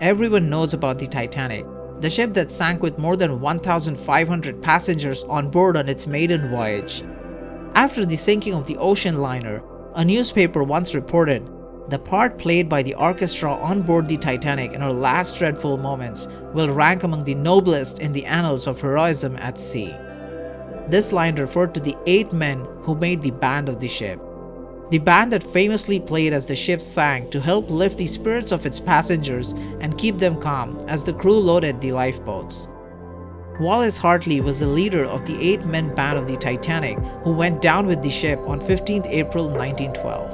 Everyone knows about the Titanic, the ship that sank with more than 1,500 passengers on board on its maiden voyage. After the sinking of the ocean liner, a newspaper once reported, "The part played by the orchestra on board the Titanic in her last dreadful moments will rank among the noblest in the annals of heroism at sea." This line referred to the 8 men who made the band of the ship. The band that famously played as the ship sank to help lift the spirits of its passengers and keep them calm as the crew loaded the lifeboats. Wallace Hartley was the leader of the 8-man band of the Titanic who went down with the ship on 15th April 1912.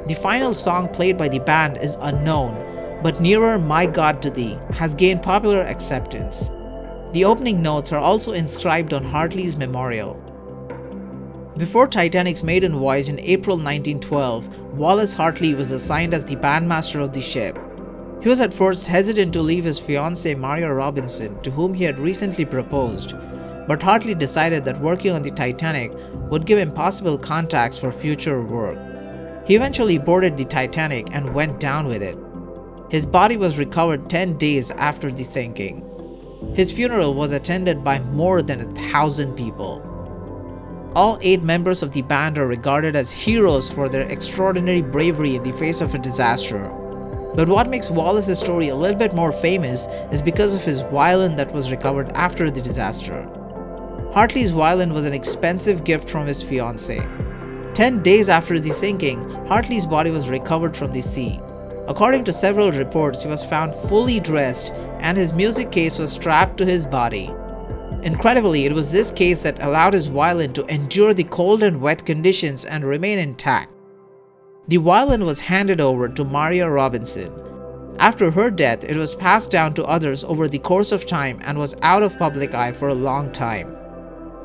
The final song played by the band is unknown, but "Nearer My God to Thee" has gained popular acceptance. The opening notes are also inscribed on Hartley's memorial. Before Titanic's maiden voyage in April 1912, Wallace Hartley was assigned as the bandmaster of the ship. He was at first hesitant to leave his fiancée Maria Robinson, to whom he had recently proposed, but Hartley decided that working on the Titanic would give him possible contacts for future work. He eventually boarded the Titanic and went down with it. His body was recovered 10 days after the sinking. His funeral was attended by more than 1,000 people. All 8 members of the band are regarded as heroes for their extraordinary bravery in the face of a disaster. But what makes Wallace's story a little bit more famous is because of his violin that was recovered after the disaster. Hartley's violin was an expensive gift from his fiancée. 10 days after the sinking, Hartley's body was recovered from the sea. According to several reports, he was found fully dressed and his music case was strapped to his body. Incredibly, it was this case that allowed his violin to endure the cold and wet conditions and remain intact. The violin was handed over to Maria Robinson. After her death, it was passed down to others over the course of time and was out of public eye for a long time.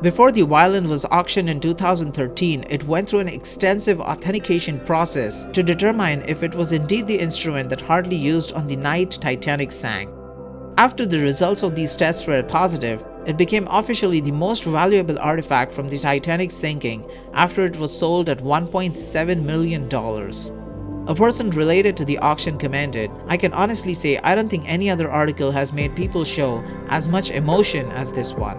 Before the violin was auctioned in 2013, it went through an extensive authentication process to determine if it was indeed the instrument that Hartley used on the night Titanic sank. After the results of these tests were positive, it became officially the most valuable artifact from the Titanic sinking after it was sold at $1.7 million. A person related to the auction commented, "I can honestly say I don't think any other article has made people show as much emotion as this one."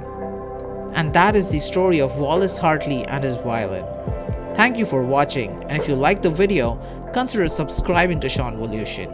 And that is the story of Wallace Hartley and his violin. Thank you for watching, and if you liked the video, consider subscribing to Shounvolution.